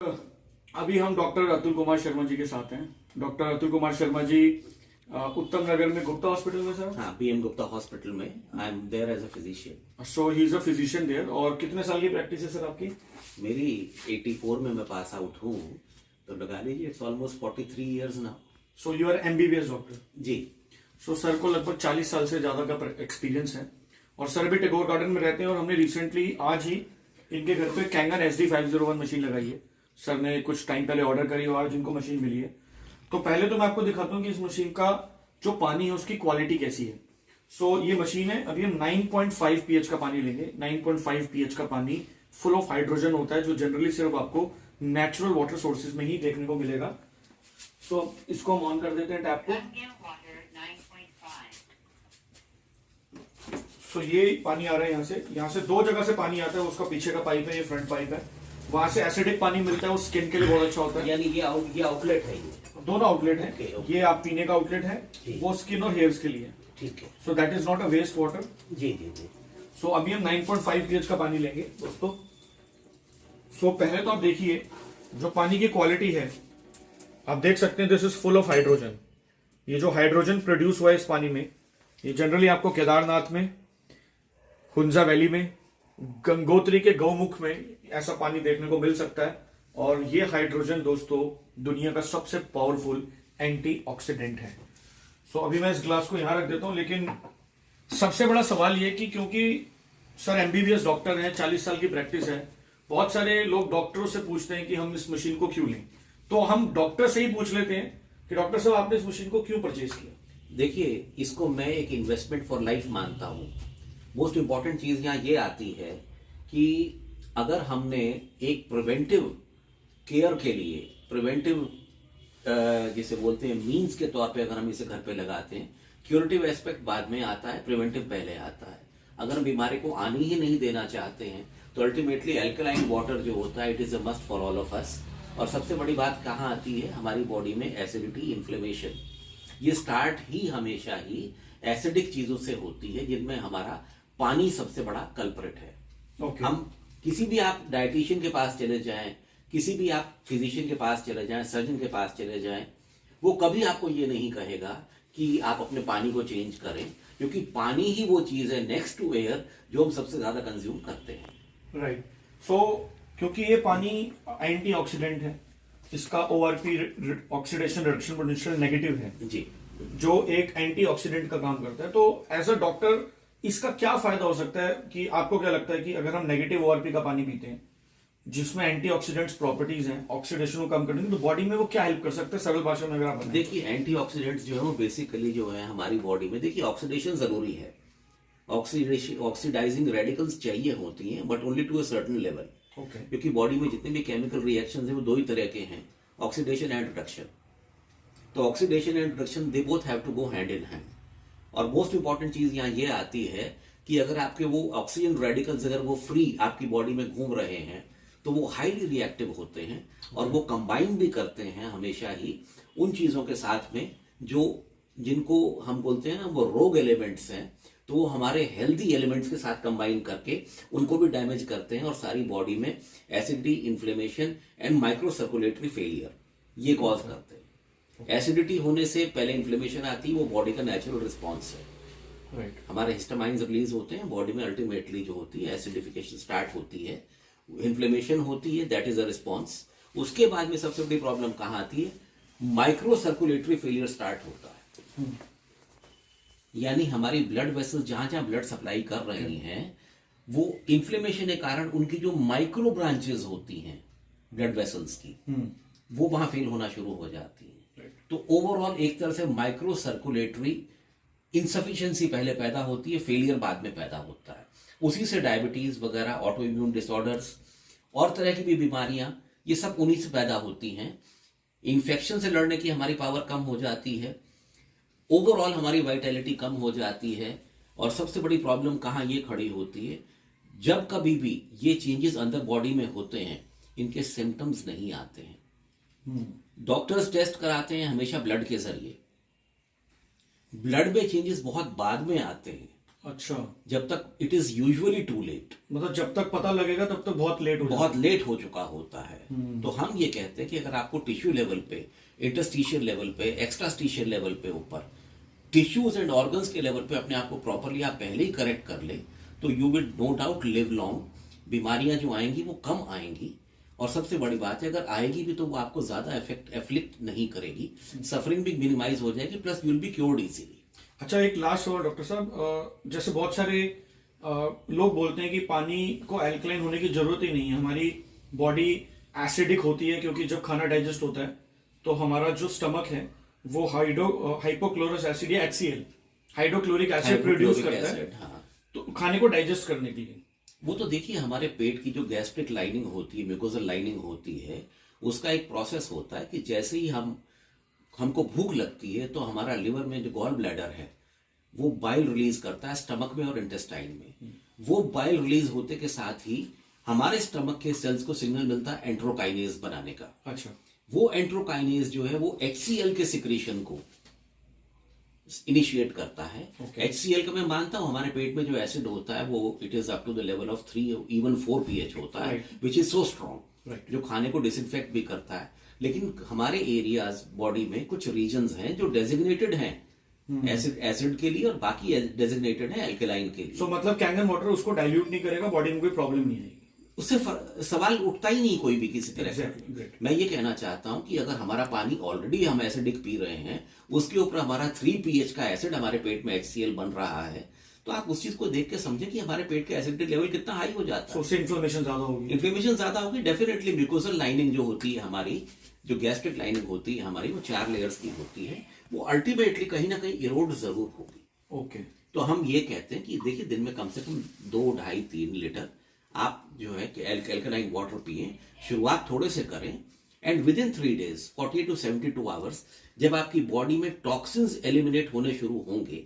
अभी हम डॉक्टर अतुल कुमार शर्मा जी के साथ हैं। डॉक्टर अतुल कुमार शर्मा जी उत्तम नगर में गुप्ता हॉस्पिटल में सर। हाँ, बीएम गुप्ता हॉस्पिटल में I am there as a physician. So he is a physician there. और कितने साल की प्रैक्टिस है सर आपकी? मेरी 84 में मैं पास आउट हूँ, तो लगा लीजिए it's almost 43 years now. So you are MBBS doctor ji. So sir को लगभग 40 साल से ज्यादा का एक्सपीरियंस है और सर भी टैगोर गार्डन में रहते हैं और हमने रिसेंटली आज ही इनके घर पे कैंगन SD501 मशीन लगाई है। सर ने कुछ टाइम पहले ऑर्डर करी और आज इनको मशीन मिली है। तो पहले तो मैं आपको दिखाता हूँ कि इस मशीन का जो पानी है उसकी क्वालिटी कैसी है। सो ये मशीन है। अभी हम 9.5 pH का पानी लेंगे। 9.5 pH का पानी फुल ऑफ हाइड्रोजन होता है जो जनरली सिर्फ आपको नेचुरल वाटर सोर्सेज में ही देखने को मिलेगा। सो इसको हम ऑन कर देते हैं टैप को। सो ये पानी आ रहा है यहाँ से दो जगह से पानी आता है। उसका पीछे का पाइप है, ये फ्रंट पाइप है। वहां से एसिडिक पानी मिलता है, वो स्किन के लिए बहुत अच्छा होता है। यानी ये आउटलेट है, ये दोनों आउटलेट है। okay. ये आप पीने का आउटलेट है, वो स्किन और हेयर्स के लिए। ठीक है। So that is not a waste water. जी जी जी। सो अभी हम 9.5 pH का पानी लेंगे दोस्तों। सो पहले तो आप देखिए जो पानी की क्वालिटी है, आप देख सकते हैं this is full of hydrogen. ये जो हाइड्रोजन प्रोड्यूस हुआ है इस पानी में, ये जनरली आपको केदारनाथ में, हुंजा वैली में, गंगोत्री के गौमुख में ऐसा पानी देखने को मिल सकता है। और ये हाइड्रोजन दोस्तों दुनिया का सबसे पावरफुल एंटीऑक्सीडेंट है। सो अभी मैं इस ग्लास को यहां रख देता हूं, लेकिन सबसे बड़ा सवाल ये कि क्योंकि सर एमबीबीएस डॉक्टर हैं, 40 साल की प्रैक्टिस है, बहुत सारे लोग डॉक्टरों से पूछते हैं कि हम इस मशीन को क्यों लें। तो हम डॉक्टर से ही पूछ लेते हैं कि डॉक्टर साहब आपने इस मशीन को क्यों परचेज किया? देखिए, इसको मैं एक इन्वेस्टमेंट फॉर लाइफ मानता हूँ। मोस्ट इंपॉर्टेंट चीज यहाँ ये आती है कि अगर हमने एक प्रिवेंटिव केयर के लिए, प्रिवेंटिव जिसे बोलते हैं मीन्स के तौर पे अगर हम इसे घर पे लगाते हैं, क्यूरेटिव एस्पेक्ट बाद में आता है, प्रिवेंटिव पहले आता है। अगर हम बीमारी को आनी ही नहीं देना चाहते हैं तो अल्टीमेटली अल्कलाइन वाटर जो होता है it is a must for all of us. और सबसे बड़ी बात कहाँ आती है? हमारी बॉडी में एसिडिटी, इन्फ्लेमेशन। ये स्टार्ट ही हमेशा ही एसिडिक चीजों से होती है, जिनमें हमारा पानी सबसे बड़ा कल्प्रिट है। हम किसी भी आप डाइटिशियन के पास चले जाएं, किसी भी आप फिजिशियन के पास चले जाएं, सर्जन के पास चले जाएं, वो कभी आपको ये नहीं कहेगा कि आप अपने पानी को चेंज करें, क्योंकि पानी ही वो चीज है नेक्स्ट टू एयर जो हम सबसे ज्यादा कंज्यूम करते हैं। राइट। सो क्योंकि ये पानी एंटीऑक्सीडेंट है, इसका ORP oxidation reduction potential negative है जी, जो एक एंटीऑक्सीडेंट का काम करता है। तो एज अ डॉक्टर इसका क्या फायदा हो सकता है कि आपको क्या लगता है कि अगर हम नेगेटिव ORP का पानी पीते हैं जिसमें एंटीऑक्सीडेंट्स प्रॉपर्टीज हैं, ऑक्सीडेशन को कम करने की, तो बॉडी में वो क्या हेल्प कर सकते हैं सरल भाषा में अगर आप बताएं? देखिए, एंटीऑक्सीडेंट्स जो है वो बेसिकली जो है हमारी बॉडी में, देखिए ऑक्सीडेशन जरूरी है, ऑक्सीडाइजिंग रेडिकल्स चाहिए होती हैं, but only to a certain level. क्योंकि बॉडी में जितने भी केमिकल रिएक्शंस हैं वो दो ही तरह के हैं, ऑक्सीडेशन एंड रिडक्शन। तो oxidation and reduction they both have to go hand in hand. और मोस्ट इंपॉर्टेंट चीज यहाँ ये आती है कि अगर आपके वो ऑक्सीजन रेडिकल्स अगर वो फ्री आपकी बॉडी में घूम रहे हैं तो वो हाईली रिएक्टिव होते हैं और वो कंबाइन भी करते हैं हमेशा ही उन चीजों के साथ में जो जिनको हम बोलते हैं ना वो रोग एलिमेंट्स हैं, तो वो हमारे हेल्दी एलिमेंट्स के साथ कंबाइन करके उनको भी डैमेज करते हैं और सारी बॉडी में acidity, inflammation and micro circulatory failure ये कॉज करते हैं। एसिडिटी होने से पहले इन्फ्लेमेशन आती है, वो बॉडी का नेचुरल रिस्पॉन्स है। राइट। हमारे हिस्टामाइंस रिलीज होते हैं बॉडी में, अल्टीमेटली जो होती है एसिडिफिकेशन स्टार्ट होती है, इन्फ्लेमेशन होती है, दैट इज अ रिस्पॉन्स। उसके बाद में सबसे बड़ी प्रॉब्लम कहाँ आती है? माइक्रो सर्कुलेटरी फेलियर स्टार्ट होता है। यानी हमारी ब्लड वेसल्स जहां जहां ब्लड सप्लाई कर रही हैं वो इन्फ्लेमेशन के कारण उनकी जो माइक्रो ब्रांचेस होती हैं ब्लड वेसल्स की, वो वहां फेल होना शुरू हो जाती है। तो ओवरऑल एक तरह से माइक्रो सर्कुलेटरी इनसफिशिएंसी पहले पैदा होती है, फेलियर बाद में पैदा होता है। उसी से डायबिटीज वगैरह, ऑटो इम्यून डिसऑर्डर्स और तरह की भी बीमारियां, ये सब उन्हीं से पैदा होती हैं। इन्फेक्शन से लड़ने की हमारी पावर कम हो जाती है, ओवरऑल हमारी वाइटैलिटी कम हो जाती है। और सबसे बड़ी प्रॉब्लम कहाँ ये खड़ी होती है? जब कभी भी ये चेंजेस अंदर बॉडी में होते हैं इनके सिम्टम्स नहीं आते हैं। डॉक्टर्स टेस्ट कराते हैं हमेशा ब्लड के जरिए, ब्लड में चेंजेस बहुत बाद में आते हैं। अच्छा, जब तक it is usually too late, मतलब जब तक पता लगेगा तब तक बहुत लेट हो बहुत लेट हो चुका होता है। तो हम ये कहते हैं कि अगर आपको टिश्यू लेवल पे, इंटरस्टिशियल लेवल पे, एक्स्ट्रास्टिशियल लेवल पे ऊपर टिश्यूज एंड ऑर्गन्स के लेवल पे अपने आप को प्रॉपरली आप पहले ही करेक्ट कर ले, तो you will no doubt live long. बीमारियां जो आएंगी वो कम आएंगी, और सबसे बड़ी बात है अगर आएगी भी तो वो आपको ज्यादा एफ्लिक्ट नहीं करेगी, सफरिंग भी मिनिमाइज हो जाएगी, plus you will be cured easily. अच्छा, एक लास्ट सवाल डॉक्टर साहब, जैसे बहुत सारे लोग बोलते हैं कि पानी को एल्कलाइन होने की जरूरत ही नहीं है, हमारी बॉडी एसिडिक होती है क्योंकि जब खाना डाइजेस्ट होता है तो हमारा जो स्टमक है वो हाइपोक्लोरस एसिड या HCl हाइड्रोक्लोरिक एसिड प्रोड्यूस करता है, हाँ। तो खाने को डाइजेस्ट करने के लिए। वो तो देखिए हमारे पेट की जो गैस्ट्रिक लाइनिंग होती है, म्यूकोजल लाइनिंग होती है, उसका एक प्रोसेस होता है कि जैसे ही हमको भूख लगती है तो हमारा लिवर में जो गॉल ब्लैडर है वो बाइल रिलीज करता है स्टमक में और इंटेस्टाइन में। वो बाइल रिलीज होते के साथ ही हमारे स्टमक के सेल्स को सिग्नल मिलता है एंट्रोकाइनेज बनाने का। अच्छा, वो एंट्रोकाइनेज जो है वो HCl के सिक्रीशन को इनिशिएट करता है। HCl का मैं मानता हूं हमारे पेट में जो एसिड होता है वो it is up to the level of 3 even 4 pH होता है, विच इज सो स्ट्रॉन्ग, जो खाने को डिसइंफेक्ट भी करता है। लेकिन हमारे एरियाज बॉडी में कुछ रीजन्स हैं जो डेजिग्नेटेड हैं एसिड के लिए और बाकी डेजिग्नेटेड है एल्कलाइन के लिए। सो मतलब कैंगन वाटर उसको डाइल्यूट नहीं करेगा, बॉडी में कोई प्रॉब्लम नहीं आएगी, उससे सवाल उठता ही नहीं कोई भी किसी तरह का। Exactly. मैं ये कहना चाहता हूं कि अगर हमारा पानी ऑलरेडी हम एसिडिक पी रहे हैं, उसके ऊपर हमारा 3 pH का एसिड हमारे पेट में HCl बन रहा है, तो आप उस चीज को देख के समझे कि हमारे पेट का एसिडिक लेवल कितना हाई हो जाता है। उससे इन्फ्लेमेशन ज्यादा होगी। इन्फ्लेमेशन ज्यादा होगी डेफिनेटली। म्यूकोजल लाइनिंग जो होती है हमारी, जो गैस्ट्रिक लाइनिंग होती है हमारी, वो 4 लेयर्स की होती है, वो अल्टीमेटली कहीं ना कहीं इरोड जरूर होगी। ओके, तो हम ये कहते हैं कि देखिए दिन में कम से कम 2, 2.5, 3 लीटर आप जो है कि एल्कलाइन वाटर पिए। शुरुआत थोड़े से करें and with in 3 days 48 to 72 hours जब आपकी बॉडी में टॉक्सिन्स एलिमिनेट होने शुरू होंगे,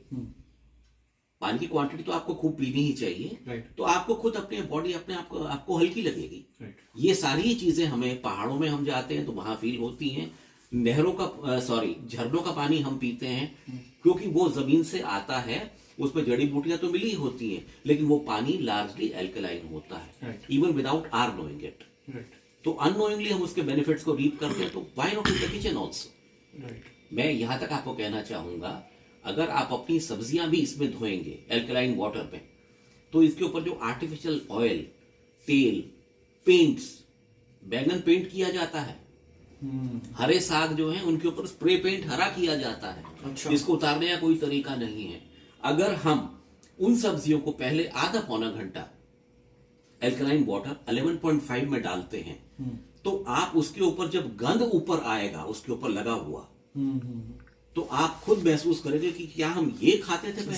पानी की क्वांटिटी तो आपको खूब पीनी ही चाहिए, Right. तो आपको खुद अपने बॉडी अपने आपको हल्की लगेगी। Right. ये सारी चीजें हमें पहाड़ों में हम जाते हैं तो वहां फील होती हैं। नहरों का झरनों का पानी हम पीते हैं क्योंकि वो जमीन से आता है, उसमें जड़ी बूटियां तो मिली होती हैं, लेकिन वो पानी लार्जली एल्कलाइन होता है, even without our knowing it. तो अननोइंगली हम उसके बेनिफिट्स को रीप करते हैं, तो why not in the kitchen also. मैं यहां तक आपको कहना चाहूंगा, अगर आप अपनी सब्जियां भी इसमें धोएंगे एल्कलाइन वाटर में, तो इसके ऊपर जो आर्टिफिशियल ऑयल, तेल, पेंट्स, बैंगन पेंट किया जाता है, हरे साग जो है उनके ऊपर स्प्रे पेंट हरा किया जाता है। अच्छा। इसको उतारने का कोई तरीका नहीं है। अगर हम उन सब्जियों को पहले आधा पौना घंटा एल्कलाइन वाटर 11.5 में डालते हैं, तो आप उसके ऊपर जब गंध ऊपर आएगा उसके ऊपर लगा हुआ, तो आप खुद महसूस करेंगे कि क्या हम ये खाते थे पहले?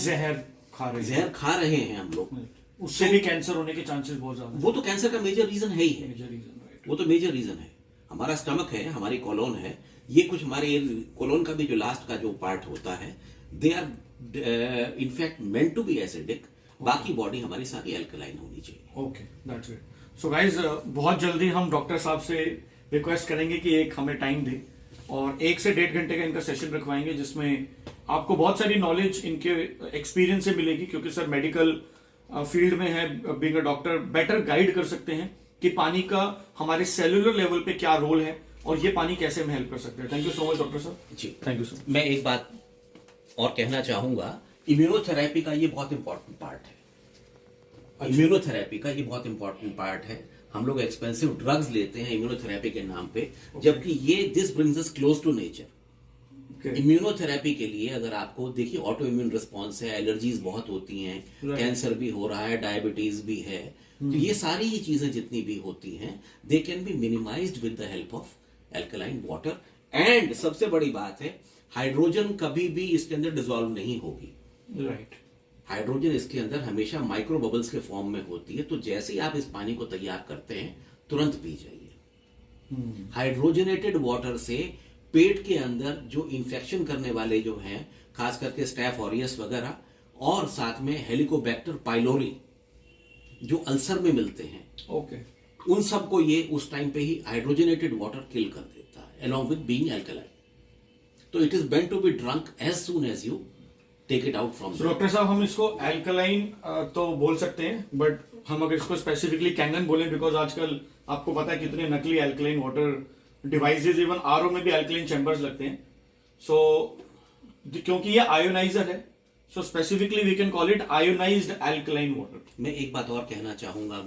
जहर खा रहे हैं हम लोग। उससे भी कैंसर होने के चांसेस बहुत ज्यादा वो तो कैंसर का मेजर रीजन है ही है, है। वो तो मेजर रीजन है। हमारा स्टमक है, हमारी कोलोन है, ये कुछ हमारे कोलोन का भी जो लास्ट का जो पार्ट होता है, they are in fact meant to be acidic. बाकी बॉडी हमारी सारी एल्कलाइन होनी चाहिए। Okay, that's it. So guys, बहुत जल्दी हम डॉक्टर साहब से रिक्वेस्ट करेंगे कि एक हमें टाइम दे और 1 से 1.5 घंटे का इनका सेशन रखवाएंगे, जिसमें आपको बहुत सारी नॉलेज इनके एक्सपीरियंस से मिलेगी, क्योंकि सर मेडिकल फील्ड में है, being a doctor better guide कर सकते हैं कि पानी का हमारे सेलुलर लेवल पे क्या रोल है और ये पानी कैसे हमें हेल्प कर सकते हैं। Thank you so much doctor साहब। जी, थैंक यू सर। मैं एक बात और कहना चाहूंगा, इम्यूनोथेरेपी का ये बहुत इंपॉर्टेंट पार्ट है। इम्यूनोथेरेपी का ये बहुत इंपॉर्टेंट पार्ट है। हम लोग एक्सपेंसिव ड्रग्स लेते हैं इम्यूनोथेरेपी के नाम पे, जबकि ये this brings us close to nature. Immunotherapy के लिए अगर आपको देखिए ऑटो इम्यून रिस्पॉन्स है, एलर्जीज बहुत होती हैं, कैंसर भी हो रहा है, डायबिटीज भी है, तो ये सारी ही चीजें जितनी भी होती हैं they can be minimised with the help of alkaline water. And सबसे बड़ी बात है, हाइड्रोजन कभी भी इसके अंदर डिसॉल्व नहीं होगी। राइट। हाइड्रोजन इसके अंदर हमेशा माइक्रो बबल्स के फॉर्म में होती है, तो जैसे ही आप इस पानी को तैयार करते हैं तुरंत पी जाइए। हाइड्रोजनेटेड वाटर से पेट के अंदर जो इंफेक्शन करने वाले जो हैं, खास करके स्टैफ ऑरियस वगैरह, और साथ में हेलिकोबैक्टर पाइलोरी जो अल्सर में मिलते हैं, ओके, उन सबको ये उस टाइम पे ही हाइड्रोजनेटेड वाटर किल कर देता है, along with being alkaline. तो it is meant to be drunk as soon as you take it out from So, there. Doctor साहब हम इसको एल्कलाइन तो बोल सकते हैं, बट हम अगर इसको स्पेसिफिकली कैंगन बोलें, बिकॉज आजकल आपको पता है कितने नकली alkaline water devices, even RO में भी एल्कलाइन चैम्बर्स लगते हैं. सो क्योंकि ये आयोनाइजर है, so specifically we can call it ionised alkaline water. मैं एक बात और कहना चाहूंगा,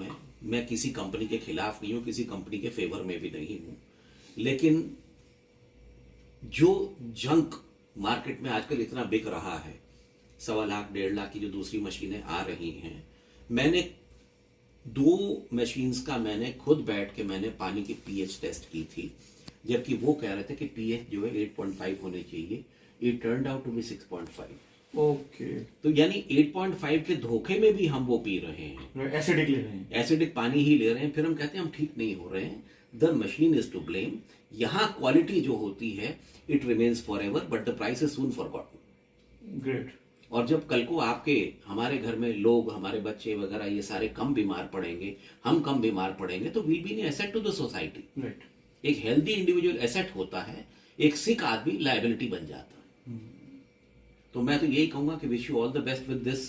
मैं किसी कंपनी के खिलाफ नहीं हूं, किसी कंपनी के फेवर में भी नहीं हूं, लेकिन जो जंक मार्केट में आजकल इतना बिक रहा है, 1.25 लाख 1.5 लाख की जो दूसरी मशीनें आ रही हैं, मैंने 2 मशीन्स का मैंने खुद बैठ के मैंने पानी की पीएच टेस्ट की थी, जबकि वो कह रहे थे कि पीएच जो है 8.5 होने चाहिए. It turned out to be 6.5. Okay, तो यानी 8.5 के धोखे में भी हम वो पी रहे हैं, एसिडिक ले रहे हैं. एसिडिक पानी ही ले रहे हैं, फिर हम कहते हैं हम ठीक नहीं हो रहे हैं. The machine is to blame. यहां क्वालिटी जो होती है it remains forever, but the price is soon forgotten. Great. और जब कल को आपके हमारे घर में लोग, हमारे बच्चे वगैरह ये सारे कम बीमार पड़ेंगे, हम कम बीमार पड़ेंगे, तो we be an asset to the society. Right. एक हेल्दी इंडिविजुअल एसेट होता है, एक सिक आदमी लायबिलिटी बन जाता है. तो मैं तो यही कहूंगा कि wish you all the best with this.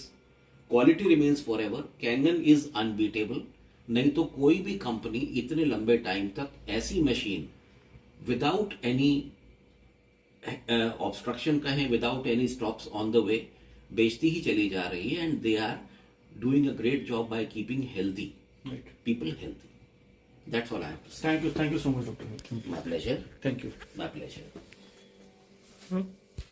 Quality remains for ever. Kangen is unbeatable. नहीं तो कोई भी कंपनी इतने लंबे टाइम तक ऐसी मशीन विदाउट एनी ऑब्स्ट्रक्शन कहें, without any stops on the way बेचती ही चली जा रही है. And they are doing a great job by keeping healthy right. people healthy. That's all I have to say. Thank you so much doctor. My pleasure. Thank you. My pleasure.